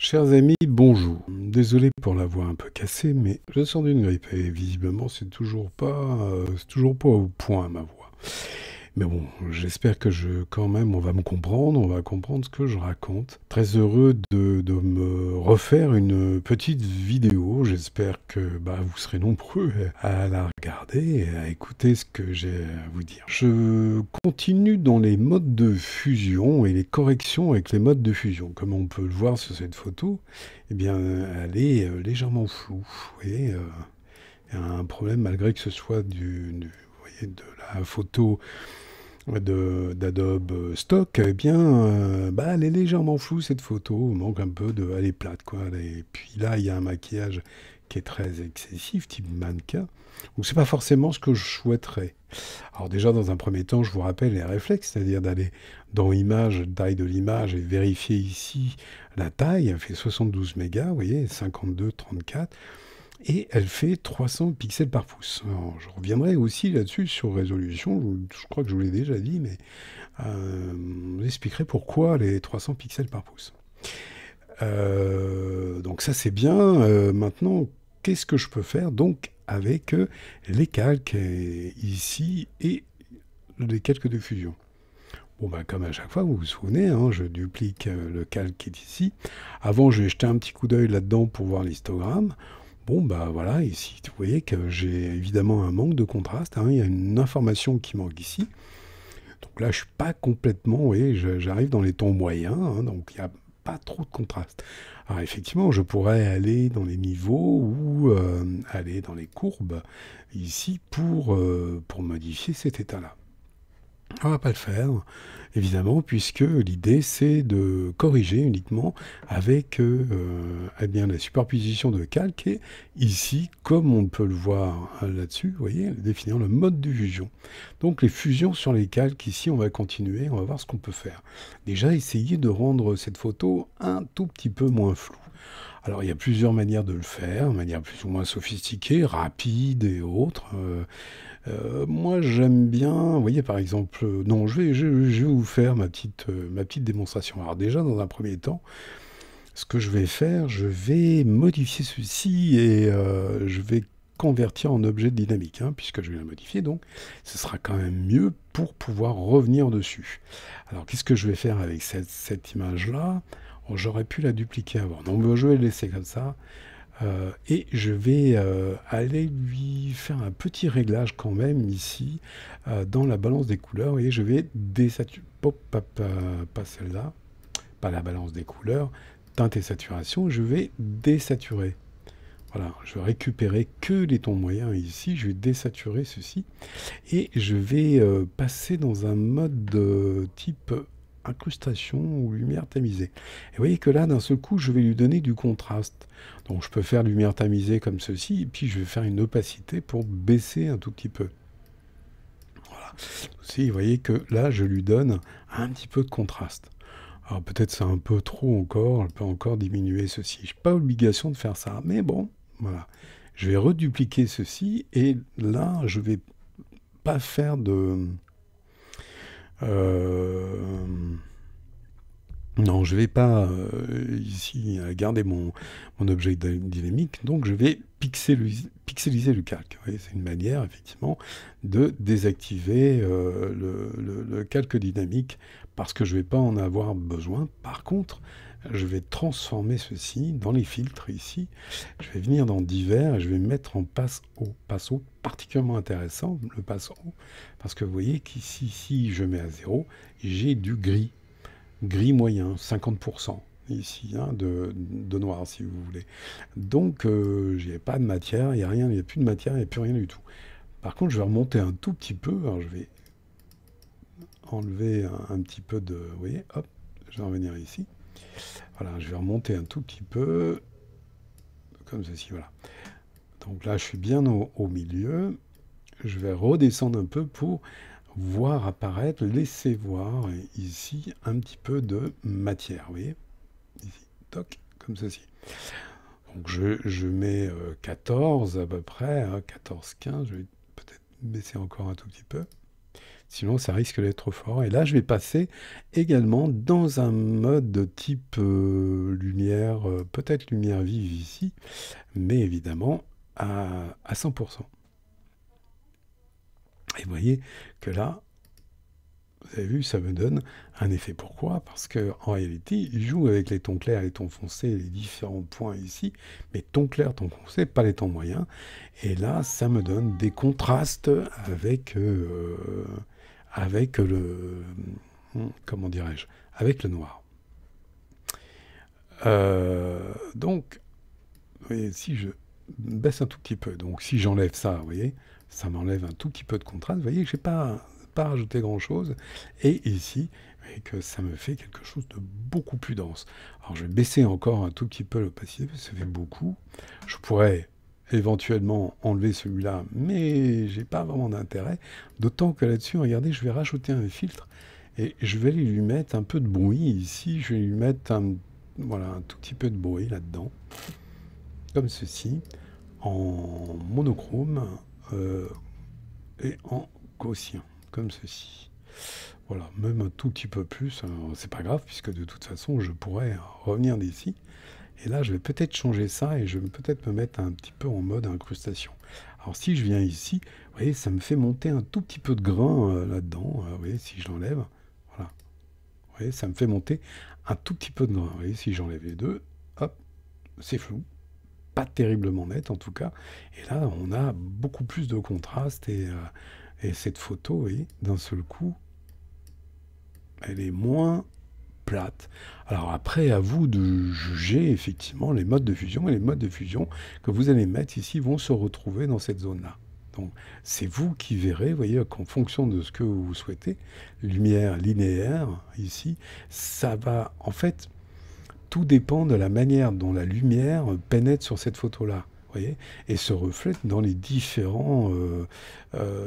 Chers amis, bonjour. Désolé pour la voix un peu cassée, mais je sors d'une grippe et visiblement c'est toujours pas au point ma voix. Mais bon, j'espère que quand même, on va me comprendre, on va comprendre ce que je raconte. Très heureux de me refaire une petite vidéo. J'espère que vous serez nombreux à la regarder et à écouter ce que j'ai à vous dire. Je continue dans les modes de fusion et les corrections avec les modes de fusion. Comme on peut le voir sur cette photo, eh bien, elle est légèrement floue. Vous voyez, il y a un problème malgré que ce soit vous voyez, de la photo d'Adobe Stock, eh bien, elle est légèrement floue cette photo, il manque un peu elle est plate quoi. Et puis là, il y a un maquillage qui est très excessif, type mannequin. Donc c'est pas forcément ce que je souhaiterais. Alors déjà, dans un premier temps, je vous rappelle les réflexes, c'est-à-dire d'aller dans Image, taille de l'image, et vérifier ici la taille. Elle fait 72 mégas, vous voyez, 52, 34 et elle fait 300 pixels par pouce. Alors, je reviendrai aussi là-dessus sur résolution, je crois que je vous l'ai déjà dit, mais je vous expliquerai pourquoi les 300 pixels par pouce. Donc ça c'est bien. Maintenant, qu'est-ce que je peux faire donc avec les calques ici et les calques de fusion? Bon, comme à chaque fois, vous vous souvenez, hein, je duplique le calque qui est ici. Avant, je vais jeter un petit coup d'œil là-dedans pour voir l'histogramme. Bon, voilà, ici, vous voyez que j'ai évidemment un manque de contraste, hein, il y a une information qui manque ici. Donc là, je suis pas complètement, vous voyez, j'arrive dans les tons moyens, hein, donc il n'y a pas trop de contraste. Alors effectivement, je pourrais aller dans les niveaux ou aller dans les courbes ici pour modifier cet état-là. On va pas le faire, évidemment, puisque l'idée c'est de corriger uniquement avec eh bien, la superposition de calque et ici, comme on peut le voir là-dessus, vous voyez, définir le mode de fusion. Donc les fusions sur les calques, ici on va continuer, on va voir ce qu'on peut faire. Déjà, essayer de rendre cette photo un tout petit peu moins floue. Alors il y a plusieurs manières de le faire, de manière plus ou moins sophistiquée, rapide et autres. Moi, j'aime bien, vous voyez, par exemple, non, je vais vous faire ma petite démonstration. Alors déjà, dans un premier temps, ce que je vais faire, je vais modifier ceci et je vais convertir en objet dynamique, hein, puisque je vais la modifier, donc ce sera quand même mieux pour pouvoir revenir dessus. Alors, qu'est-ce que je vais faire avec cette image-là? Oh, j'aurais pu la dupliquer avant, donc je vais le laisser comme ça. Et je vais aller lui faire un petit réglage quand même ici dans la balance des couleurs et je vais désaturer, pas celle-là, pas la balance des couleurs, teinte et saturation, je vais désaturer. Voilà, je vais récupérer que les tons moyens ici, je vais désaturer ceci et je vais passer dans un mode de type incrustation ou lumière tamisée. Et vous voyez que là, d'un seul coup, je vais lui donner du contraste. Donc je peux faire lumière tamisée comme ceci, et puis je vais faire une opacité pour baisser un tout petit peu. Voilà. Aussi, vous voyez que là, je lui donne un petit peu de contraste. Alors peut-être c'est un peu trop encore, je peux encore diminuer ceci. Je n'ai pas obligation de faire ça, mais bon, voilà. Je vais redupliquer ceci, et là, je vais pas faire de... non, je vais pas ici garder mon objet dynamique, donc je vais pixeliser le calque. Vous voyez, c'est une manière effectivement de désactiver le calque dynamique parce que je ne vais pas en avoir besoin. Par contre, je vais transformer ceci dans les filtres ici. Je vais venir dans divers et je vais mettre en passe haut. Passe haut particulièrement intéressant, le passe haut, parce que vous voyez qu'ici, si je mets à 0, j'ai du gris. Gris moyen, 50% ici, hein, de noir si vous voulez. Donc, il n'y a pas de matière, il n'y a rien, il n'y a plus de matière, il n'y a plus rien du tout. Par contre, je vais remonter un tout petit peu, alors je vais enlever un petit peu de... Vous voyez, hop, je vais revenir ici. Voilà, je vais remonter un tout petit peu, comme ceci, voilà. Donc là, je suis bien au milieu. Je vais redescendre un peu pour voir apparaître, laisser voir ici un petit peu de matière, vous voyez, ici, toc, comme ceci. Donc je mets 14 à peu près, hein, 14, 15, je vais peut-être baisser encore un tout petit peu. Sinon, ça risque d'être trop fort. Et là, je vais passer également dans un mode de type lumière, peut-être lumière vive ici, mais évidemment à 100%. Et vous voyez que là, vous avez vu, ça me donne un effet. Pourquoi? Parce que en réalité, il joue avec les tons clairs et les tons foncés, les différents points ici, mais tons clairs, tons foncés, pas les tons moyens. Et là, ça me donne des contrastes avec le, comment dirais-je, avec le noir. Donc, vous voyez, si je baisse un tout petit peu, donc si j'enlève ça, vous voyez, ça m'enlève un tout petit peu de contraste. Vous voyez que j'ai pas rajouté grand-chose. Et ici, vous voyez que ça me fait quelque chose de beaucoup plus dense. Alors, je vais baisser encore un tout petit peu l'opacité, ça fait beaucoup. Je pourrais éventuellement enlever celui-là, mais j'ai pas vraiment d'intérêt. D'autant que là-dessus, regardez, je vais rajouter un filtre et je vais lui mettre un peu de bruit ici. Je vais lui mettre voilà, un tout petit peu de bruit là-dedans, comme ceci, en monochrome et en gaussien, comme ceci. Voilà, même un tout petit peu plus, c'est pas grave, puisque de toute façon, je pourrais revenir d'ici. Et là, je vais peut-être changer ça et je vais peut-être me mettre un petit peu en mode incrustation. Alors, si je viens ici, vous voyez, ça me fait monter un tout petit peu de grain là-dedans. Vous voyez, si je l'enlève, voilà. Vous voyez, ça me fait monter un tout petit peu de grain. Vous voyez, si j'enlève les deux, hop, c'est flou. Pas terriblement net en tout cas. Et là, on a beaucoup plus de contraste et cette photo, vous voyez, d'un seul coup, elle est moins plate. Alors après, à vous de juger effectivement les modes de fusion, et les modes de fusion que vous allez mettre ici vont se retrouver dans cette zone-là. Donc c'est vous qui verrez, vous voyez, qu'en fonction de ce que vous souhaitez, lumière linéaire ici, ça va en fait tout dépend de la manière dont la lumière pénètre sur cette photo-là. Voyez, et se reflète dans les différents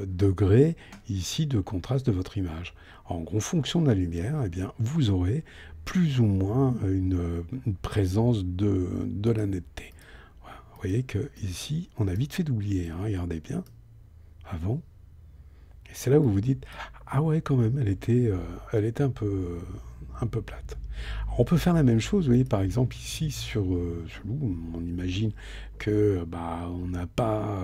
degrés ici de contraste de votre image. En fonction de la lumière, eh bien, vous aurez plus ou moins une présence de la netteté. Voilà. Vous voyez que ici, on a vite fait d'oublier. Hein, regardez bien, avant. Et c'est là où vous vous dites, ah ouais, quand même, elle était un peu plate. Alors, on peut faire la même chose, vous voyez, par exemple ici sur Loup, on imagine que bah, on n'a pas,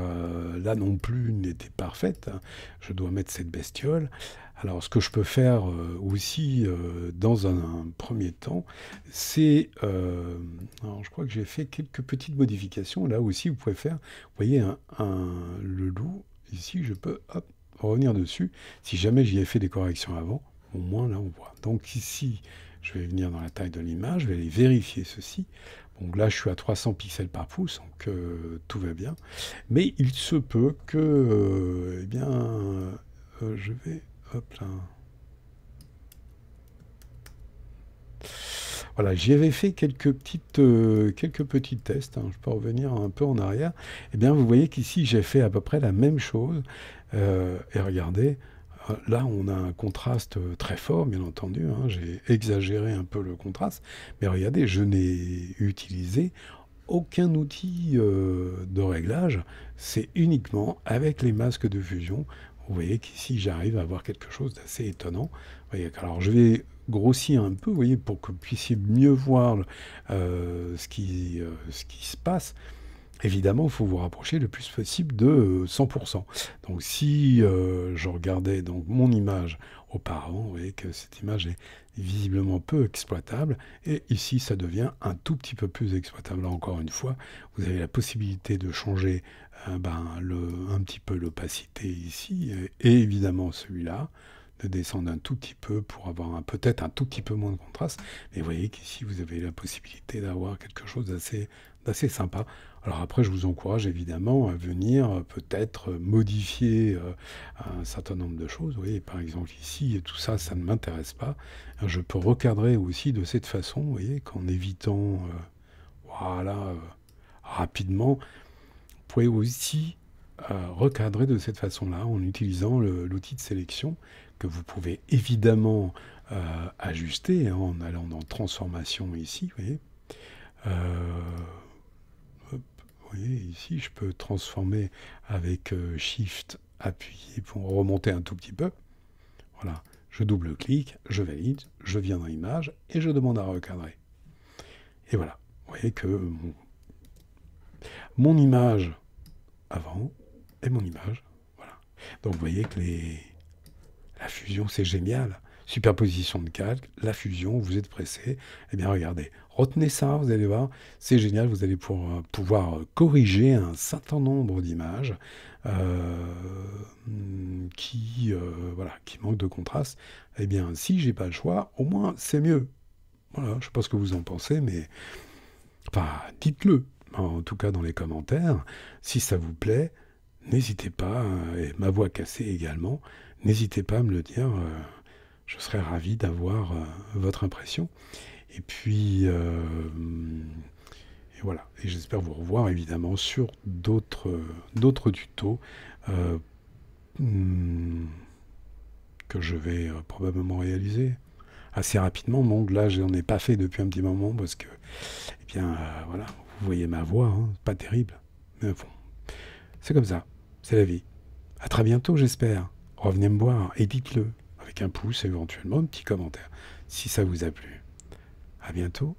là non plus n'était parfaite. Hein. Je dois mettre cette bestiole. Alors ce que je peux faire aussi dans un premier temps, c'est, alors je crois que j'ai fait quelques petites modifications. Là aussi, vous pouvez faire, vous voyez, le loup, ici, je peux, hop, revenir dessus. Si jamais j'y ai fait des corrections avant, au moins là on voit. Donc ici, je vais venir dans la taille de l'image, je vais aller vérifier ceci. Donc là, je suis à 300 pixels par pouce, donc tout va bien. Mais il se peut que, eh bien, je vais, hop là. Voilà, j'y avais fait quelques petits tests. Hein. Je peux revenir un peu en arrière. Eh bien, vous voyez qu'ici, j'ai fait à peu près la même chose. Et regardez, là, on a un contraste très fort, bien entendu. Hein. J'ai exagéré un peu le contraste. Mais regardez, je n'ai utilisé aucun outil de réglage. C'est uniquement avec les masques de fusion. Vous voyez qu'ici, j'arrive à avoir quelque chose d'assez étonnant. Vous voyez, alors, je vais grossir un peu, vous voyez, pour que vous puissiez mieux voir ce qui se passe. Évidemment, il faut vous rapprocher le plus possible de 100%. Donc si je regardais donc mon image auparavant, vous voyez que cette image est visiblement peu exploitable. Et ici, ça devient un tout petit peu plus exploitable. Là, encore une fois, vous avez la possibilité de changer un petit peu l'opacité ici. Et évidemment, celui-là, de descendre un tout petit peu pour avoir peut-être un tout petit peu moins de contraste. Mais vous voyez qu'ici, vous avez la possibilité d'avoir quelque chose d'assez sympa. Alors après, je vous encourage évidemment à venir peut-être modifier un certain nombre de choses. Vous voyez, par exemple ici, tout ça, ça ne m'intéresse pas. Je peux recadrer aussi de cette façon, vous voyez, qu'en évitant, voilà, rapidement. Vous pouvez aussi recadrer de cette façon-là en utilisant l'outil de sélection que vous pouvez évidemment ajuster hein, en allant dans transformation ici, vous voyez. Vous voyez, ici, je peux transformer avec Shift appuyé pour remonter un tout petit peu. Voilà, je double-clique, je valide, je viens dans l'image et je demande à recadrer. Et voilà, vous voyez que mon image avant et mon image, voilà. Donc vous voyez que la fusion, c'est génial. Superposition de calque, la fusion, vous êtes pressé. Eh bien, regardez, retenez ça, vous allez voir, c'est génial. Vous allez pouvoir corriger un certain nombre d'images voilà, qui manquent de contraste. Eh bien, si j'ai pas le choix, au moins, c'est mieux. Voilà, je ne sais pas ce que vous en pensez, mais enfin, dites-le. En tout cas, dans les commentaires, si ça vous plaît, n'hésitez pas, et ma voix cassée également, n'hésitez pas à me le dire. Je serais ravi d'avoir votre impression. Et puis, et voilà. Et j'espère vous revoir évidemment sur d'autres tutos hmm, que je vais probablement réaliser assez rapidement. Donc là, je n'en ai pas fait depuis un petit moment parce que, eh bien, voilà, vous voyez ma voix, hein, pas terrible. Mais bon, c'est comme ça, c'est la vie. À très bientôt, j'espère. Revenez me voir et dites-le avec un pouce et éventuellement un petit commentaire si ça vous a plu. À bientôt.